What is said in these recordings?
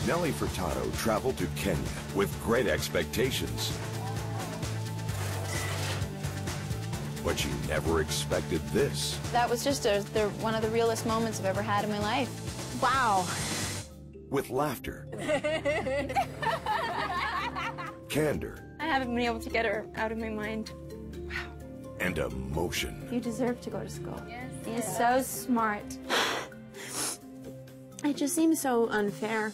Nelly Furtado traveled to Kenya with great expectations. But she never expected this. That was just one of the realest moments I've ever had in my life. Wow. With laughter, candor, I haven't been able to get her out of my mind. and emotion. You deserve to go to school. Yes. He's so smart. It just seems so unfair.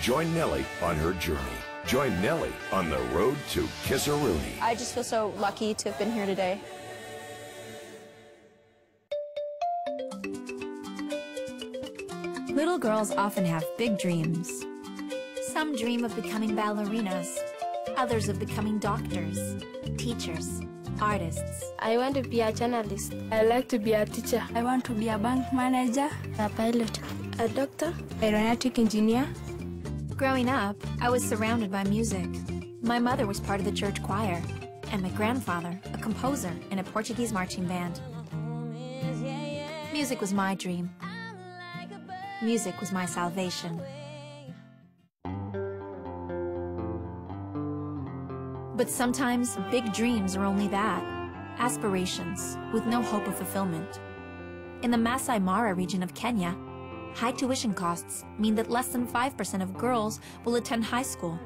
Join Nelly on her journey. Join Nelly on the road to Kisaruni. I just feel so lucky to have been here today. Little girls often have big dreams. Some dream of becoming ballerinas, others of becoming doctors, teachers, artists. I want to be a journalist. I like to be a teacher. I want to be a bank manager, A pilot. A doctor. aeronautic engineer. Growing up, I was surrounded by music. My mother was part of the church choir, and my grandfather, a composer in a Portuguese marching band. Music was my dream. Music was my salvation. But sometimes big dreams are only that, aspirations with no hope of fulfillment. In the Masai Mara region of Kenya, high tuition costs mean that less than 5% of girls will attend high school,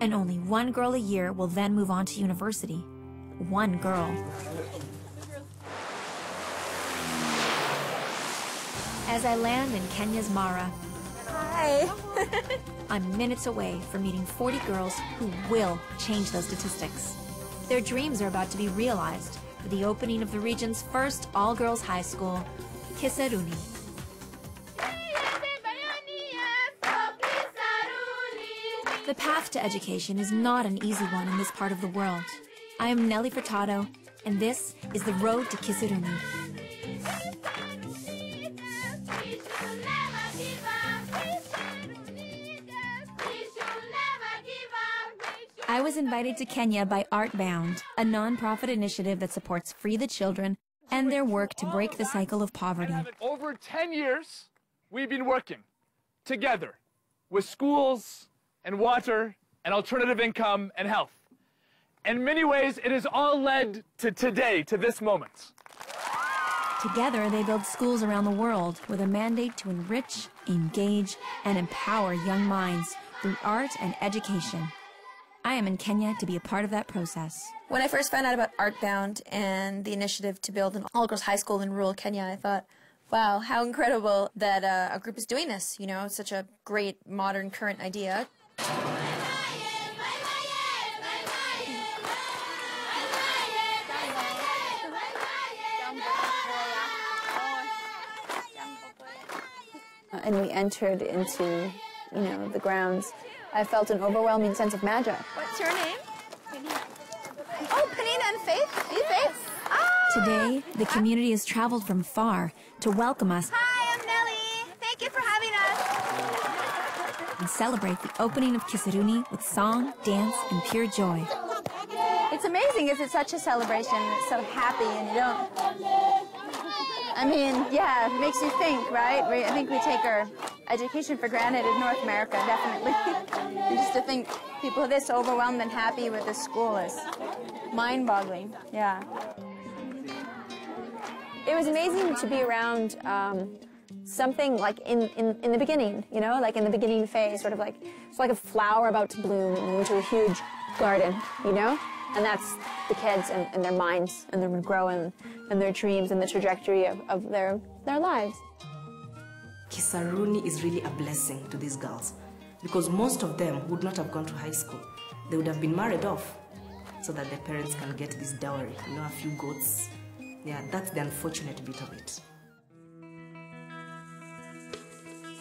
and only one girl a year will then move on to university. One girl. As I land in Kenya's Mara, Hi. I'm minutes away from meeting 40 girls who will change those statistics. Their dreams are about to be realized for the opening of the region's first all-girls high school, Kisaruni. The path to education is not an easy one in this part of the world. I am Nelly Furtado, and this is the road to Kisaruni. I was invited to Kenya by Artbound, a non-profit initiative that supports Free the Children and their work to break the cycle of poverty. Over 10 years, we've been working together with schools and water and alternative income and health. In many ways, it has all led to today, to this moment. Together, they build schools around the world with a mandate to enrich, engage, and empower young minds through art and education. I am in Kenya to be a part of that process. When I first found out about Artbound and the initiative to build an all-girls high school in rural Kenya, I thought, wow, how incredible that a group is doing this. You know, it's such a great, modern, current idea. And we entered into, you know, the grounds. I felt an overwhelming sense of magic. What's your name? Penina. Oh, Penina and Faith? You Faith? Oh! Today, the community has traveled from far to welcome us. Hi, I'm Nelly. Thank you for having us. And celebrate the opening of Kisaruni with song, dance, and pure joy. It's amazing because it's such a celebration. It's so happy and you don't... I mean, yeah, it makes you think, right? I think we take our education for granted in North America, definitely. And just to think people are this overwhelmed and happy with this school is mind-boggling, yeah. It was amazing to be around something like in the beginning, you know, like in the beginning phase, sort of like, it's like a flower about to bloom into a huge garden, you know? And that's the kids and their minds, and they're growing, and their dreams, and the trajectory of their lives. Kisaruni is really a blessing to these girls, because most of them would not have gone to high school. They would have been married off so that their parents can get this dowry, you know, a few goats. Yeah, that's the unfortunate bit of it.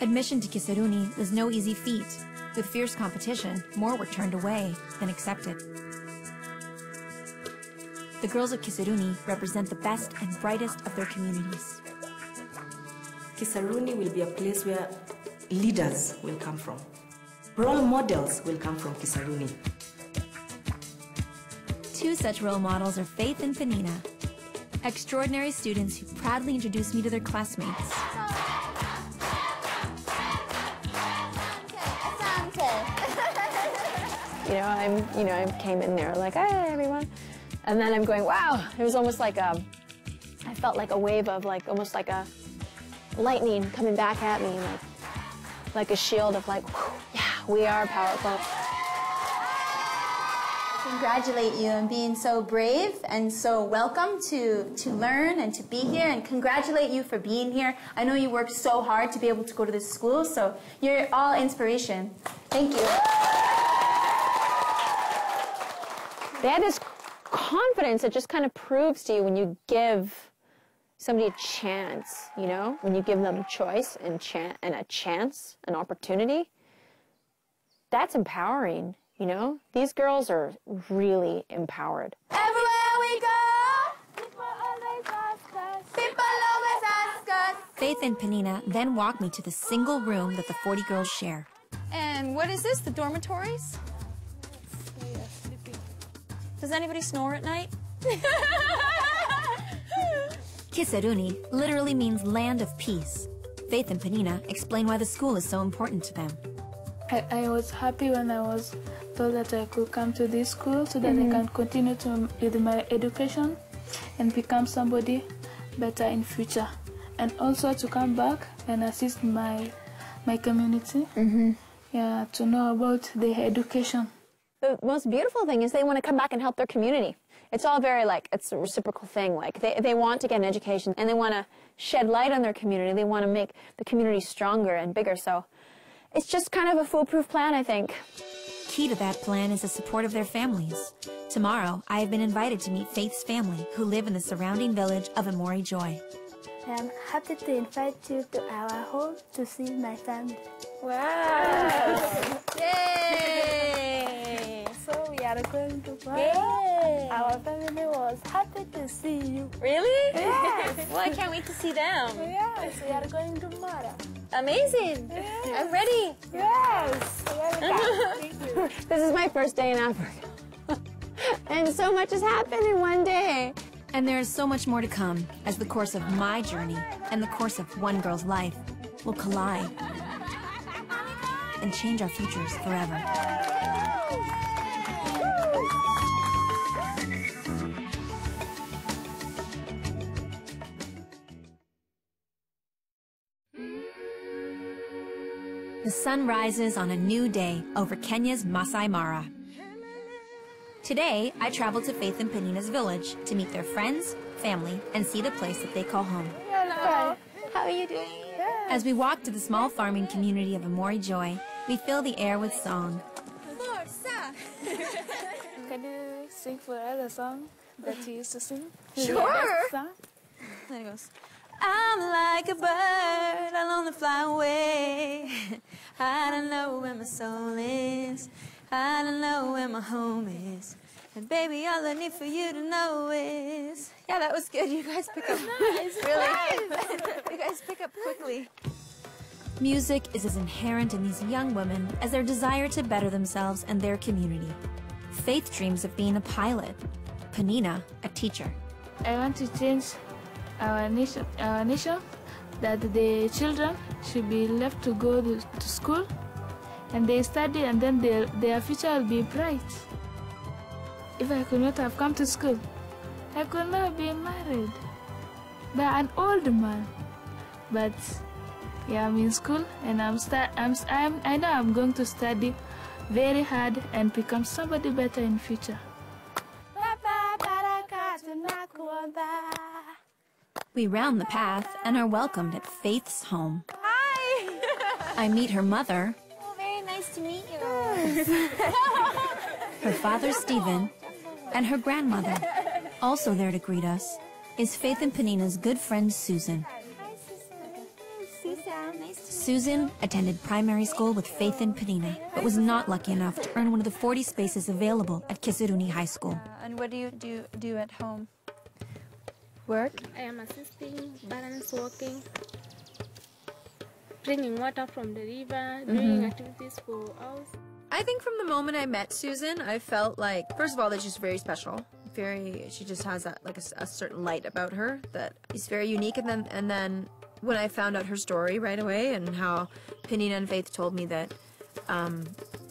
Admission to Kisaruni was no easy feat. With fierce competition, more were turned away than accepted. The girls of Kisaruni represent the best and brightest of their communities. Kisaruni will be a place where leaders will come from. Role models will come from Kisaruni. Two such role models are Faith and Penina, extraordinary students who proudly introduced me to their classmates. I came in there like, hey, everyone. And then I'm going, wow. It was almost like I felt like a wave of almost like a lightning coming back at me, like a shield of whew, yeah, we are powerful. Congratulate you on being so brave and so welcome to learn and to be here, and congratulate you for being here. I know you worked so hard to be able to go to this school, so you're all inspiration. Thank you. They had this confidence that just kind of proves to you when you give somebody a chance, when you give them a choice and a chance, an opportunity, that's empowering. These girls are really empowered. Everywhere we go, people always ask us. People always ask us. Faith and Penina then walk me to the single room that the 40 girls share. And what is this, the dormitories? Does anybody snore at night? Kisaruni literally means land of peace. Faith and Penina explain why the school is so important to them. I was happy when I was told that I could come to this school so that I can continue with my education and become somebody better in future. And also to come back and assist my community, to know about the education. The most beautiful thing is they want to come back and help their community. It's all very it's a reciprocal thing. They want to get an education and they want to shed light on their community. They want to make the community stronger and bigger. So it's just kind of a foolproof plan, I think. Key to that plan is the support of their families. Tomorrow, I have been invited to meet Faith's family, who live in the surrounding village of Amori Joy. I'm happy to invite you to our home to see my family. Wow! Yay! So we are going to Mara. Our family was happy to see you. Really? Yes. Well, I can't wait to see them. Yes, we are going to Mara. Amazing! Yes. I'm ready. Yes. Welcome. Thank you. This is my first day in Africa. And so much has happened in one day. And there is so much more to come as the course of my journey and the course of one girl's life will collide and change our futures forever. The sun rises on a new day over Kenya's Masai Mara. Today, I travel to Faith and Penina's village to meet their friends, family, and see the place that they call home. Hello. How are you doing? As we walk to the small farming community of Amori Joy, we fill the air with song. Can you sing for us a song that you used to sing? Sure. Song? There it goes. I'm like a bird, I'll only fly away. I don't know where my soul is. I don't know where my home is. And baby, all I need for you to know is... Yeah, that was good. You guys pick up. Nice. Really? You guys pick up quickly. Music is as inherent in these young women as their desire to better themselves and their community. Faith dreams of being a pilot. Penina, a teacher. I want to change our nation, that the children should be left to go to school and they study, and then their future will be bright. If I could not have come to school, I could not be married by an old man. But yeah, I'm in school and I know I'm going to study very hard and become somebody better in future. We round the path and are welcomed at Faith's home. Hi! I meet her mother, Oh, very nice to meet you. her father Stephen, and her grandmother. Also there to greet us is Faith and Penina's good friend Susan. Hi, Susan. Nice to Susan attended primary school with Faith and Penina, but was not lucky enough to earn one of the 40 spaces available at Kisaruni High School. And what do you do at home? Work. I am assisting balance walking, bringing water from the river, doing activities for us. I think from the moment I met Susan, I felt like, first of all, that she's very special. She just has that, like a certain light about her that is very unique. And then when I found out her story right away and how Penina and Faith told me that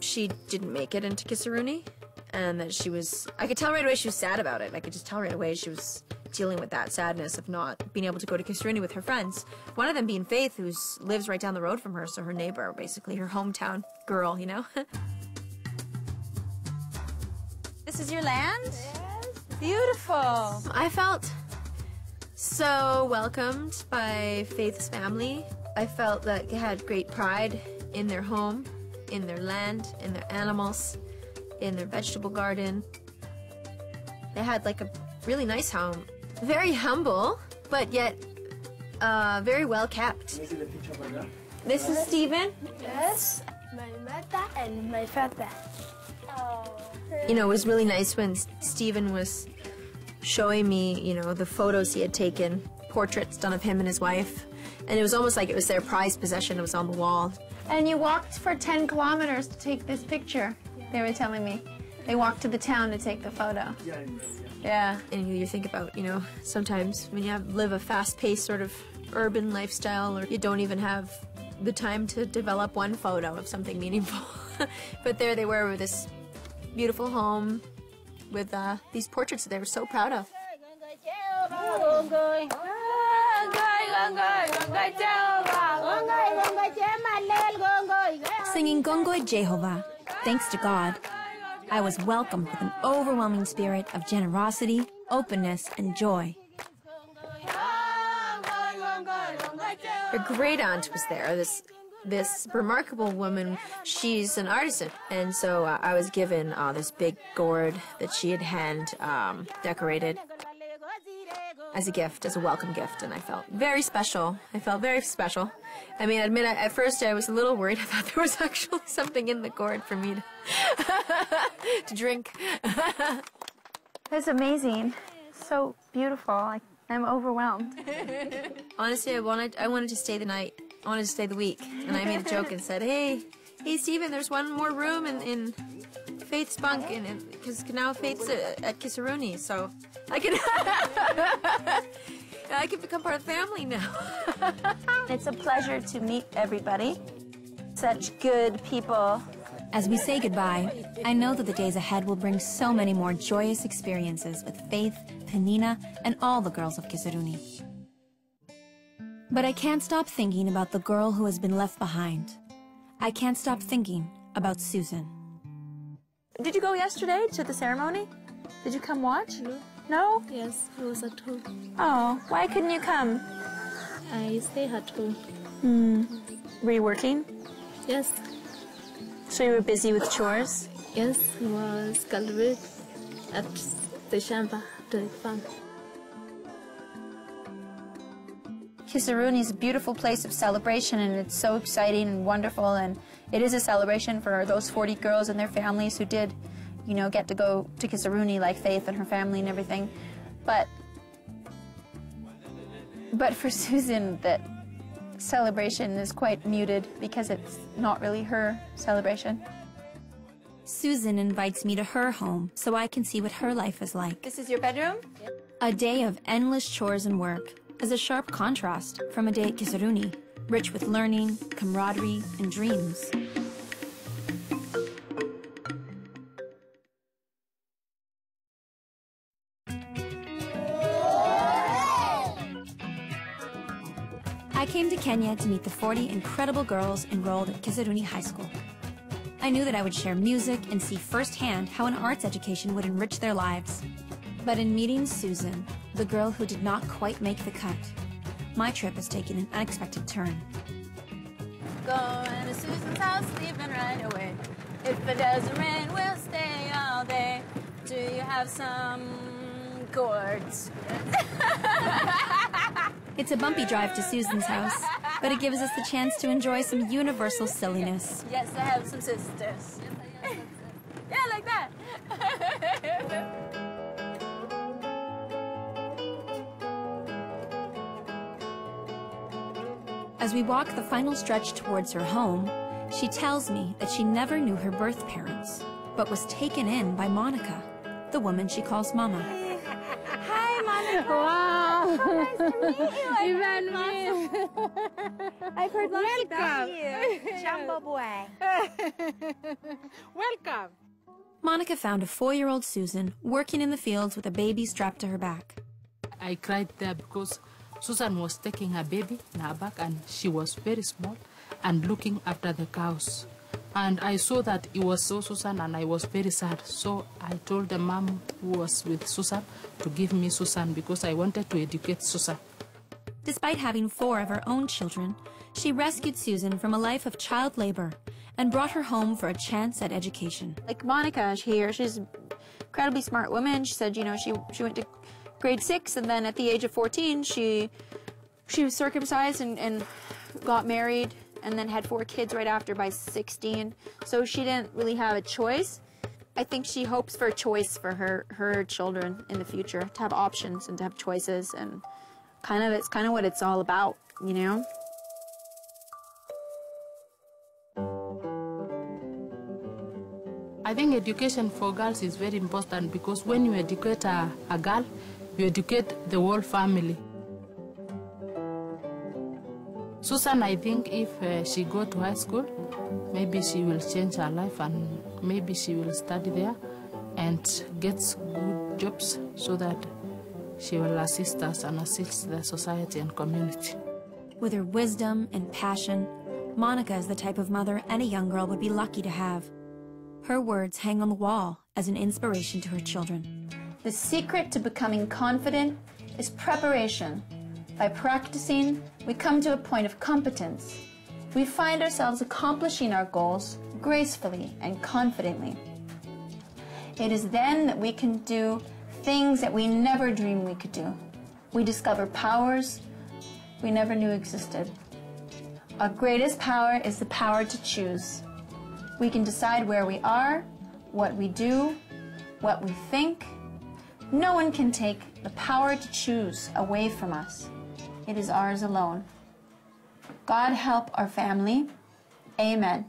she didn't make it into Kisaruni, and that she was, I could tell right away she was sad about it. I could just tell right away she was dealing with that sadness of not being able to go to Kisaruni with her friends. One of them being Faith, who lives right down the road from her, so her neighbor, basically, her hometown girl, you know? This is your land? Yes. Beautiful. I felt so welcomed by Faith's family. I felt that they had great pride in their home, in their land, in their animals, in their vegetable garden. They had like a really nice home. Very humble, but yet very well kept. This is Stephen. Yes, my mother and my father. You know, it was really nice when Stephen was showing me, you know, the photos he had taken, portraits done of him and his wife. And it was almost like it was their prized possession. It was on the wall. And you walked for 10 kilometers to take this picture, they were telling me. They walked to the town to take the photo. Yeah. And you think about, you know, sometimes when you live a fast-paced sort of urban lifestyle, or you don't even have the time to develop one photo of something meaningful. But there they were with this beautiful home with these portraits that they were so proud of. Singing Gongoy Jehovah, thanks to God, I was welcomed with an overwhelming spirit of generosity, openness, and joy. Her great aunt was there, this remarkable woman. She's an artisan, and so I was given this big gourd that she had hand decorated as a gift, as a welcome gift, and I felt very special. I felt very special. I mean, I admit, at first I was a little worried. I thought there was actually something in the gourd for me to drink. That's amazing. So beautiful. I'm overwhelmed. Honestly, I wanted to stay the night. I wanted to stay the week. And I made a joke and said, hey, Stephen, there's one more room in Faith's bunk, because now Faith's at Kisaruni, so I can I can become part of the family now. It's a pleasure to meet everybody. Such good people. As we say goodbye, I know that the days ahead will bring so many more joyous experiences with Faith, Penina, and all the girls of Kisaruni. But I can't stop thinking about the girl who has been left behind. I can't stop thinking about Susan. Did you go yesterday to the ceremony? Did you come watch? No. No? Yes, I was at home. Oh, why couldn't you come? I stay at home. Were you working? Yes. So you were busy with chores? Yes, I was cultivating at the shamba, the farm. Kisaruni is a beautiful place of celebration, and it's so exciting and wonderful, and it is a celebration for those 40 girls and their families who did, you know, get to go to Kisaruni, like Faith and her family and everything. But for Susan, that celebration is quite muted because it's not really her celebration. Susan invites me to her home so I can see what her life is like. This is your bedroom? A day of endless chores and work is a sharp contrast from a day at Kisaruni, rich with learning, camaraderie, and dreams. I came to Kenya to meet the 40 incredible girls enrolled at Kisaruni High School. I knew that I would share music and see firsthand how an arts education would enrich their lives. But in meeting Susan, the girl who did not quite make the cut, my trip has taken an unexpected turn. Going to Susan's house, leaving right away. If it doesn't rain, we'll stay all day. Do you have some gourds? It's a bumpy drive to Susan's house, but it gives us the chance to enjoy some universal silliness. Yes, I have some sisters. Yeah, like that. As we walk the final stretch towards her home, she tells me that she never knew her birth parents, but was taken in by Monica, the woman she calls Mama. Hi, Monica. Wow. Nice to meet you. I've heard lots about you. Jumbo boy. Welcome. Monica found a 4-year-old Susan working in the fields with a baby strapped to her back. I cried there because Susan was taking her baby in her back and she was very small and looking after the cows. And I saw that it was so Susan and I was very sad. So I told the mom who was with Susan to give me Susan because I wanted to educate Susan. Despite having 4 of her own children, she rescued Susan from a life of child labor and brought her home for a chance at education. Like Monica here, she's an incredibly smart woman. She said, you know, she went to grade 6, and then at the age of 14, she was circumcised and got married, and then had 4 kids right after by 16. So she didn't really have a choice. I think she hopes for a choice for her children in the future, to have options and to have choices, and it's kind of what it's all about, you know? I think education for girls is very important because when you educate a girl, you educate the whole family. Susan, I think if she go to high school, maybe she will change her life and maybe she will study there and gets good jobs so that she will assist us and assist the society and community. With her wisdom and passion, Monica is the type of mother any young girl would be lucky to have. Her words hang on the wall as an inspiration to her children. The secret to becoming confident is preparation. By practicing, we come to a point of competence. We find ourselves accomplishing our goals gracefully and confidently. It is then that we can do things that we never dreamed we could do. We discover powers we never knew existed. Our greatest power is the power to choose. We can decide where we are, what we do, what we think. No one can take the power to choose away from us. It is ours alone. God help our family. Amen.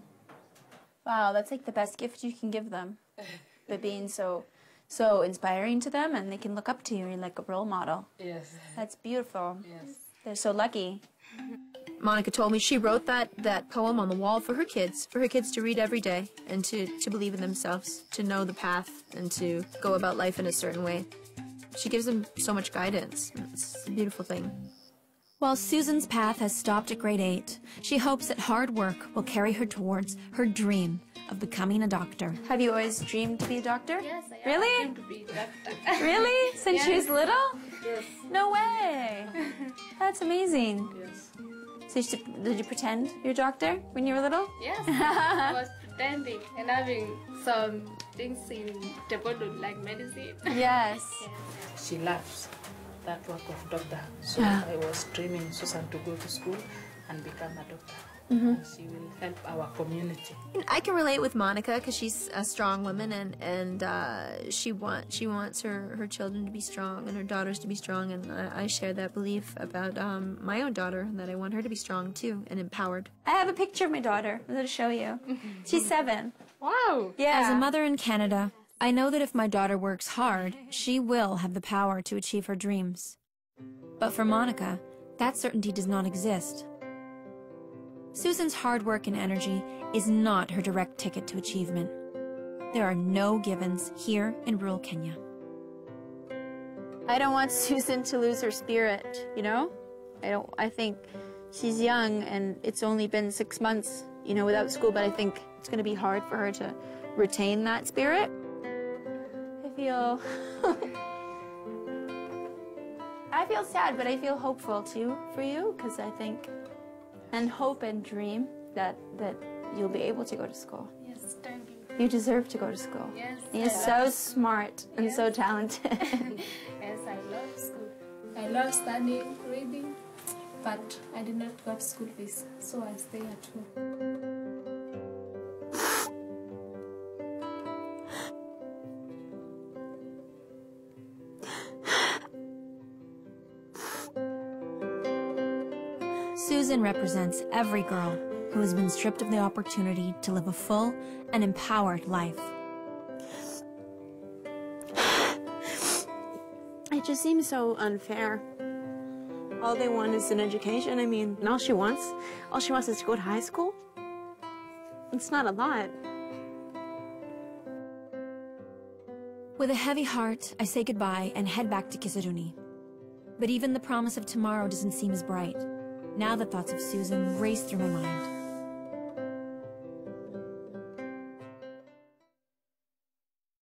Wow, that's like the best gift you can give them. By being so inspiring to them, and they can look up to you. You're like a role model. Yes. That's beautiful. Yes. They're so lucky. Monica told me she wrote that poem on the wall for her kids to read every day and to believe in themselves, to know the path, and to go about life in a certain way. She gives them so much guidance. It's a beautiful thing. While Susan's path has stopped at grade 8, she hopes that hard work will carry her towards her dream of becoming a doctor. Have you always dreamed to be a doctor? Yes, I Really? dreamed to be a doctor. Really? Since she was little? Yes. No way. That's amazing. Yes. So did you pretend you're a doctor when you were little? Yes. I was pretending and having some things in the bottle like medicine. Yes. She loves that work of doctor. So Yeah. I was dreaming Susan to go to school and become a doctor. Mm-hmm. And she will help our community. I can relate with Monica because she's a strong woman and she wants her children to be strong and her daughters to be strong, and I share that belief about my own daughter, that I want her to be strong too and empowered. I have a picture of my daughter. I'm going to show you. She's 7. Wow. Yeah. As a mother in Canada, I know that if my daughter works hard, she will have the power to achieve her dreams. But for Monica, that certainty does not exist. Susan's hard work and energy is not her direct ticket to achievement. There are no givens here in rural Kenya. I don't want Susan to lose her spirit, you know? I think she's young and it's only been 6 months, you know, without school, but I think it's going to be hard for her to retain that spirit. I feel sad, but I feel hopeful too for you, because I think and hope and dream that you'll be able to go to school. Yes, thank you. You deserve to go to school. Yes. You're so smart and so talented. Yes, I love school. I love studying, reading, but I did not got school fees, so I stay at home. Susan represents every girl who has been stripped of the opportunity to live a full and empowered life. It just seems so unfair. All they want is an education. I mean, and all she wants is to go to high school. It's not a lot. With a heavy heart, I say goodbye and head back to Kisaruni. But even the promise of tomorrow doesn't seem as bright. Now the thoughts of Susan race through my mind.